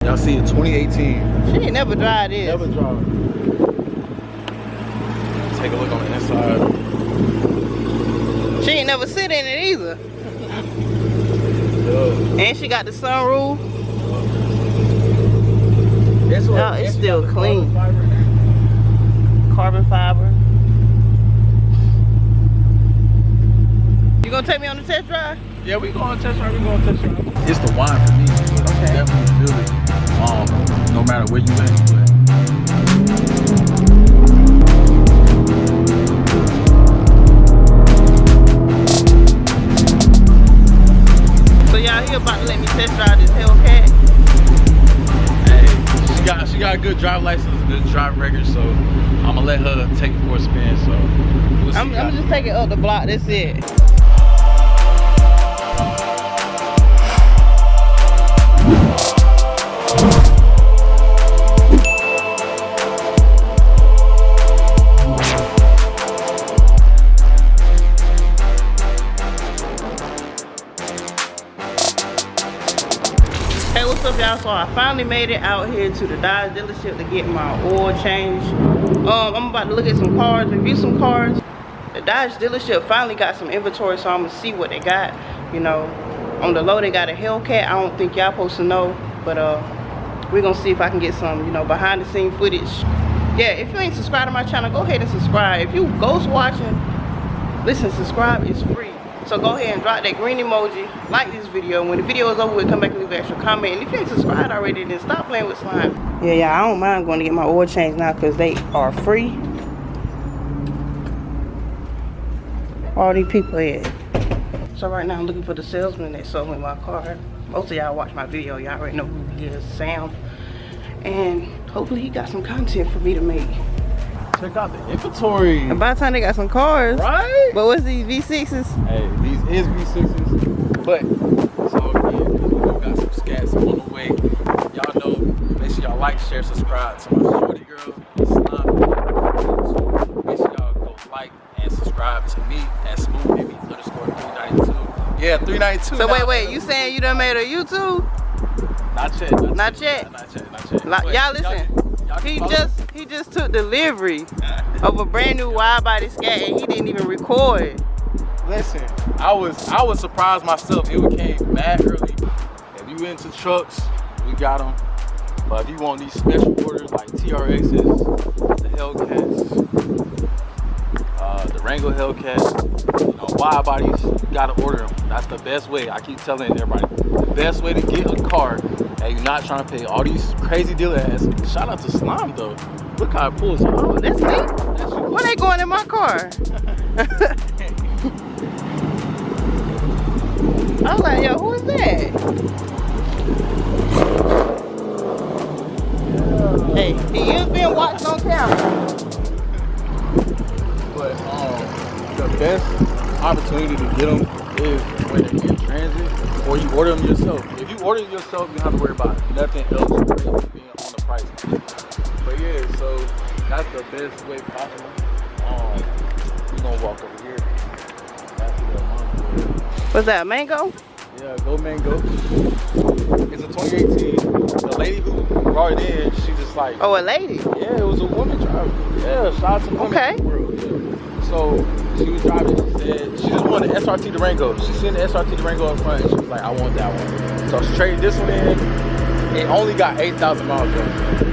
Y'all see it, 2018. She ain't never drive this. Never drive. Take a look on the inside. She ain't never sit in it either. And she got the sunroof. Oh, it's still clean. Carbon fiber. You gonna take me on the test drive? Yeah, we going to test drive. It's the wine for me. Okay. Definitely feel it. No matter where you at. So y'all here about to let me test drive this Hellcat? Hey, she got a good drive license, a good driving record, so I'm gonna let her take it for a spin. So we'll see. I'm just taking up the block. That's it. Hey, what's up y'all? So I finally made it out here to the Dodge dealership to get my oil change. I'm about to look at some cars, review some cars. The Dodge dealership finally got some inventory, so I'm gonna see what they got. You know, on the low they got a Hellcat. I don't think y'all supposed to know, but we're gonna see if I can get some, you know, behind the scene footage. Yeah, if you ain't subscribed to my channel, go ahead and subscribe. If you ghost watching, listen, subscribe is free. So go ahead and drop that green emoji, like this video. When the video is over with, come back and leave an extra comment. And if you ain't subscribed already, then stop playing with slime. Yeah, I don't mind going to get my oil changed now because they are free. All these people here. So right now I'm looking for the salesman that sold me my car. Most of y'all watch my video, y'all already know who he is, Sam. And hopefully he got some content for me to make. Check out the inventory. And by the time they got some cars. Right? But what's these V6s? Hey, these is V6s. But it's all good because we got some scats on the way. Y'all know, make sure y'all like, share, subscribe to my shorty girl, Slime. Make sure y'all go like and subscribe to me at smoothbaby_392. Yeah, 392. So wait, you saying you done made a YouTube? Not yet. Y'all listen. He just took delivery of a brand new wide body scat and he didn't even record. Listen, I was surprised myself. It came mad early. If you into trucks, we got them. But if you want these special orders like TRXs, the Hellcats, the Wrangler Hellcat, you know, wide bodies, you gotta order them. That's the best way. I keep telling everybody, the best way to get a car and you're not trying to pay all these crazy dealer ads. Shout out to Slime though. Look how it pulls. Oh, that's me. Where they going in my car? I was like, yo, who is that? Yeah. Hey, he is being watched on camera. But the best opportunity to get them is when they're in transit or you order them yourself. If you order them yourself, you don't have to worry about nothing else being on the price. But yeah, so that's the best way possible. We're gonna walk over here. What's that, mango? Yeah, go mango. It's a 2018. The lady who brought it in, she just like. Oh, a lady? Yeah, it was a woman driver. Yeah, shout out to the women in the world. Yeah. So she was driving. She said she just wanted the SRT Durango. She seen the SRT Durango up front. And she was like, I want that one. So she traded this one in. It only got 8,000 miles though.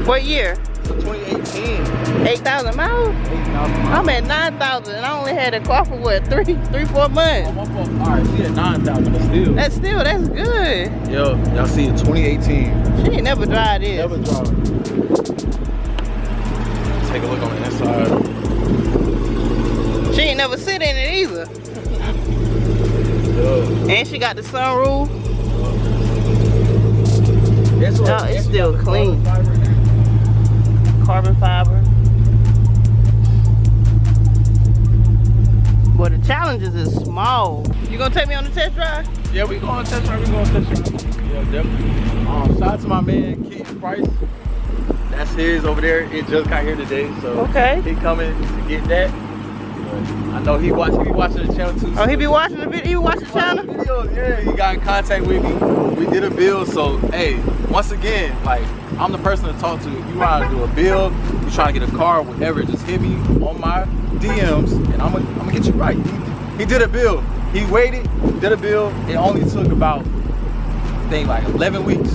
What year? 2018. 8,000 miles? 8,000 miles. I'm at 9,000 and I only had a car for what, 3-4 months? Alright, she at 9,000, but still. That's good. Yo, y'all see it, 2018. She ain't never drive this. Never drive. Take a look on the inside. She ain't never sit in it either. And she got the sunroof. No, it's still clean. Carbon fiber. But the Challengers is small. You gonna take me on the test drive? Yeah, we going to test drive. Yeah, definitely. Shout out to my man, Keaton Price. That's his over there. It just got here today, so okay. he coming to get that. I know he be watching the channel too. Oh, he be watching the video. He be watching the channel. Videos, yeah. He got in contact with me. We did a build. So hey, once again, like I'm the person to talk to. If you want to do a build, you trying to get a car, whatever, just hit me on my DMs, and I'm gonna get you right. He did a build. He waited, did a build. It only took about, I think, like 11 weeks.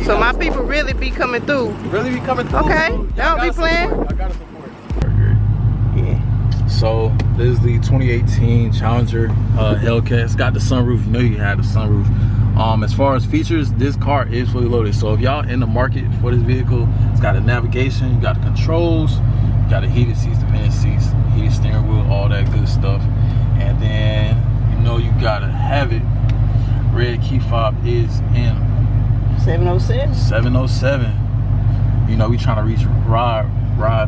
So my people really be coming through. Really be coming through. Okay, So y'all be playing. I gotta support. Yeah. So this is the 2018 Challenger Hellcat. It's got the sunroof. You know you had the sunroof. As far as features, this car is fully loaded. So if y'all in the market for this vehicle, it's got a navigation, you got the controls, you got the heated seats, the painted seats, heated steering wheel, all that good stuff. And then you know you gotta have it. Red key fob is in 707. 707. You know we trying to reach ride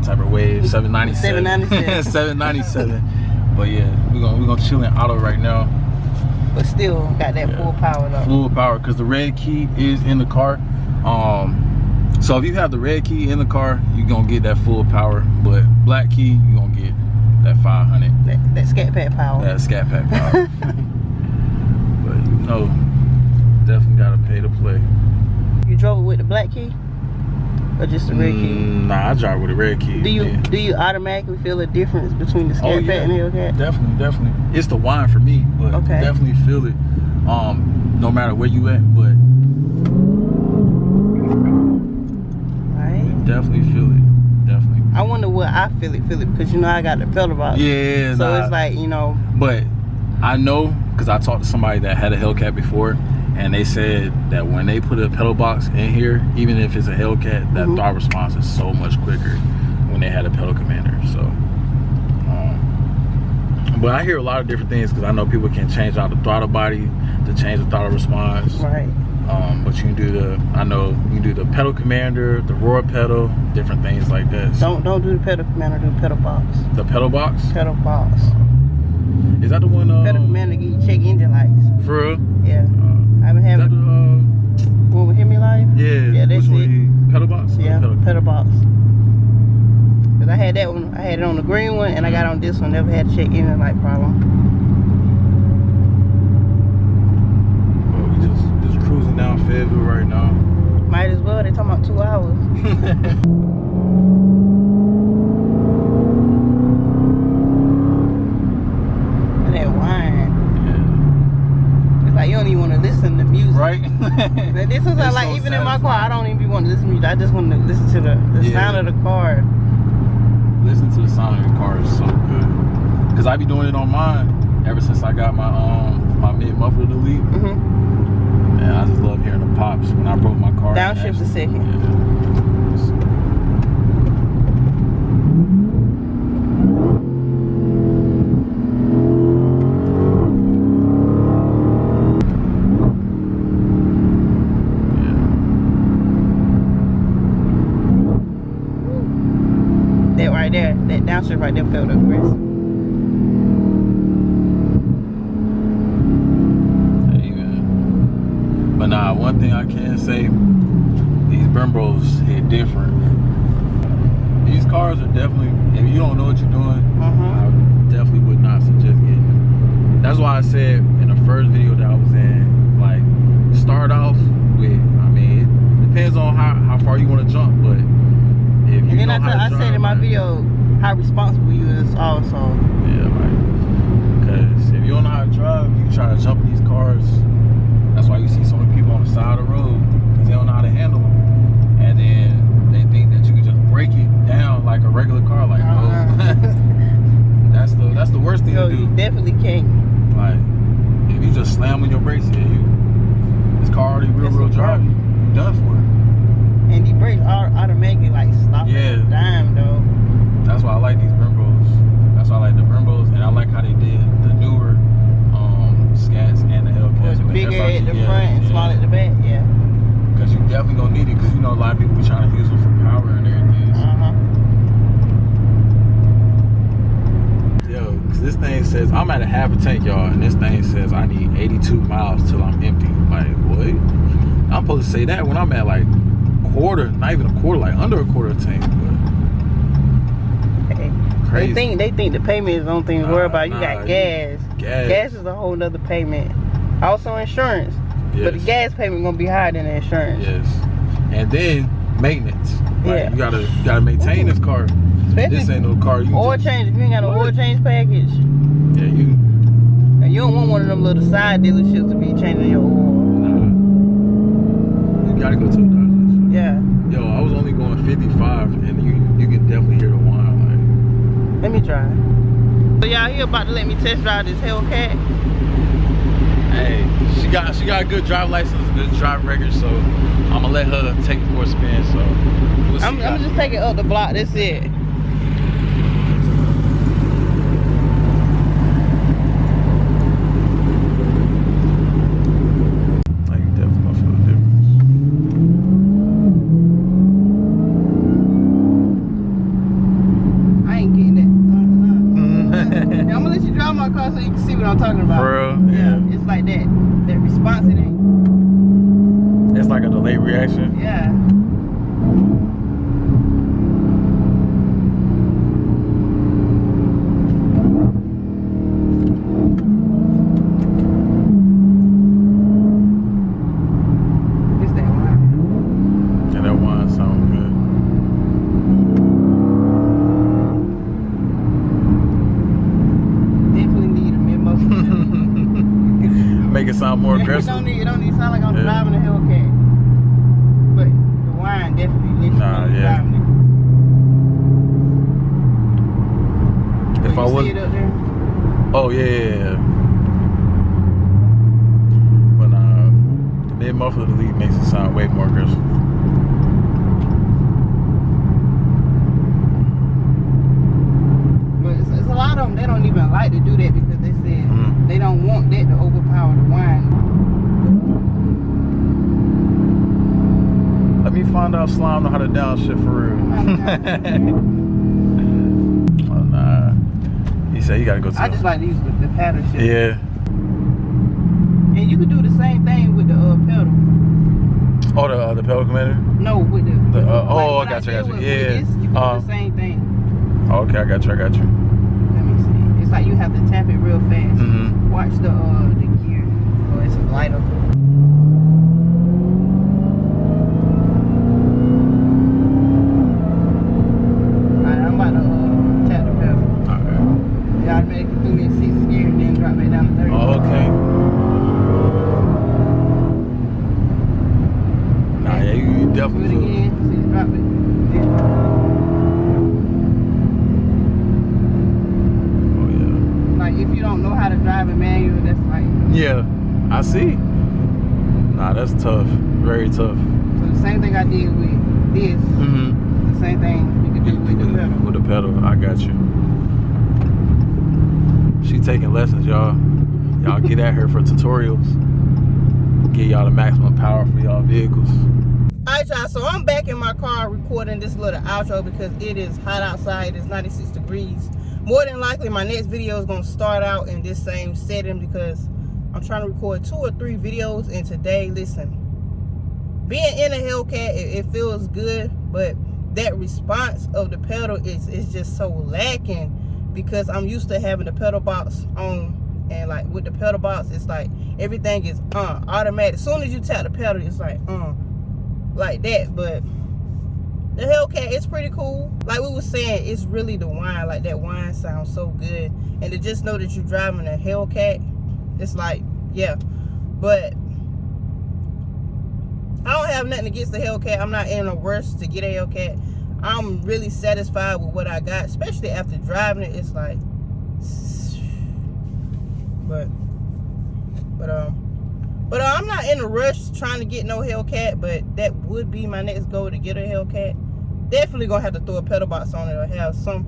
type of wave. 797. 797. 797. But yeah, we're gonna chill in auto right now. But still got that full power though. Full power, because the red key is in the car. So if you have the red key in the car, you're gonna get that full power. But black key, you're gonna get that 500. That scatpack power. That scatpack power. But you know, definitely gotta pay to play. You drove it with the black key? Or just the red key? Nah, I drive with a red key. Do you automatically feel a difference between the scatpack and the Hellcat? Definitely. It's the wine for me, but okay. Definitely feel it. No matter where you at, but right. Definitely feel it. Definitely. I wonder what I feel it because you know I got the pedal box. Yeah. So it's like, you know. But I know because I talked to somebody that had a Hellcat before. And they said that when they put a pedal box in here, even if it's a Hellcat, that throttle response is so much quicker when they had a pedal commander. So, but I hear a lot of different things because I know people can change out the throttle body to change the throttle response. Right. But you can do you can do the pedal commander, the roar pedal, different things like that. So, don't do the pedal commander, do the pedal box. The pedal box? Pedal box. Is that the one? Pedal commander get you check engine lights. For real? Yeah. I've been having one with Hear Me Live. Yeah, that's it. Pedal box? Yeah, pedal box. Cause I had that one. I had it on the green one, and I got on this one. Never had to check engine light problem. Well, we just cruising down Fayetteville right now. Might as well. They talking about 2 hours. And that wine. Like you don't even want to listen to music, right? This is like so even in my car, I don't even want to listen to music. I just want to listen to the sound of the car. Listen to the sound of the car is so good. Cause I be doing it on mine ever since I got my my mid muffler delete. And I just love hearing the pops when I broke my car. Downshift a second. That downshift right there felt aggressive. Amen. But nah, one thing I can say, these Brembos hit different. These cars are definitely, if you don't know what you're doing, I definitely would not suggest getting them. That's why I said in the first video that I was in, like, start off with, I mean, it depends on how far you want to jump, but if you know how to drive, I said in my video how responsible you is also. Yeah, right. Because if you don't know how to drive, you try to jump in these cars. That's why you see so many people on the side of the road, because they don't know how to handle them. And then they think that you can just break it down like a regular car. Like, no. That's the worst thing to do. You definitely can't. Like, if you just slam on your brakes, this car already real drive, you done for it. And the brakes are automatically like stop at a dime though. That's why I like these Brembos. That's why I like the Brembos, and I like how they did the newer Scats and the Hellcats. Bigger at the front and small at the back, Because you definitely gonna need it, because you know a lot of people be trying to use them for power and everything. Yo, because this thing says, I'm at a half a tank, y'all, and this thing says I need 82 miles till I'm empty. Like, what? I'm supposed to say that when I'm at like quarter, not even a quarter, like under a quarter tank. But crazy. They think the payment is the only thing to worry about. You got gas. Gas is a whole nother payment. Also insurance. Yes. But the gas payment gonna be higher than the insurance. Yes. And then maintenance. Yeah. You gotta maintain this car. Especially this ain't no car. You oil change. If you ain't got an oil change package. Yeah, And you don't want one of them little side dealerships to be changing your oil. You gotta go to a Dodge. Yeah. Yo, I was only going 55, and you can definitely hear the whine. Let me try. So y'all here about to let me test drive this Hellcat. Hey, she got a good drive license, good driving record, so I'm gonna let her take it for a spin. So we'll see. I'm just taking up the block. That's it. So you can see what I'm talking about. For real? Yeah. It's like that response it ain't. It's like a delayed reaction. Yeah. It's that wine. Yeah, that wine sounds good. Make it sound more aggressive. It don't need to sound like I'm driving a Hellcat. But the wine definitely lifts driving it. If I was, see it up there? Oh yeah. But the mid muffler delete makes it sound way more aggressive. But it's a lot of them. They don't even like to do that because they said they don't want that to overpower the wine. Let me find out Slime know how to downshift for real. Oh nah. He said you gotta go to I just like to use the paddle shift. Yeah. And you could do the same thing with the pedal. Oh, the pedal commander? No, with the I got you. Yeah. This, you can do the same thing. Okay, I got you. Let me see. It's like you have to tap it real fast. Watch the gear. Oh, it's a light up. Alright, I'm about to tap the pedal. Okay. Y'all make it through me in 6th gear and then drop it down to 30. Oh, okay. Nah, yeah, you definitely do it again. So you drop it. If you don't know how to drive a manual, that's like... Yeah, I see. Nah, that's tough. Very tough. So the same thing I did with this, the same thing you can do with the pedal. With the pedal, I got you. She taking lessons, y'all. Y'all get at her for tutorials. Get y'all the maximum power for y'all vehicles. Alright y'all, so I'm back in my car recording this little outro because it is hot outside. It's 96 degrees. More than likely, my next video is going to start out in this same setting because I'm trying to record 2 or 3 videos. And today, listen, being in a Hellcat, it feels good, but that response of the pedal is just so lacking because I'm used to having the pedal box on, and like with the pedal box, it's like everything is automatic. As soon as you tap the pedal, it's like that. But the Hellcat is pretty cool. Like we were saying, it's really the whine. Like that whine sounds so good. And to just know that you're driving a Hellcat, it's like, yeah. But I don't have nothing against the Hellcat. I'm not in a rush to get a Hellcat. I'm really satisfied with what I got, especially after driving it. It's like, but I'm not in a rush trying to get no Hellcat, but that would be my next goal, to get a Hellcat. Definitely gonna have to throw a pedal box on it or have some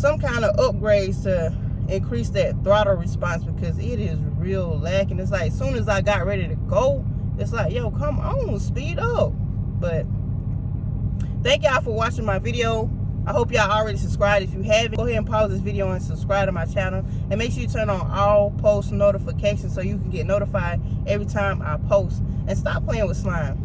kind of upgrades to increase that throttle response because it is real lacking. It's like as soon as I got ready to go, it's like, yo, come on, speed up. But thank y'all for watching my video. I hope y'all already subscribed. If you haven't, go ahead and pause this video and subscribe to my channel. And make sure you turn on all post notifications so you can get notified every time I post. And stop playing with slime.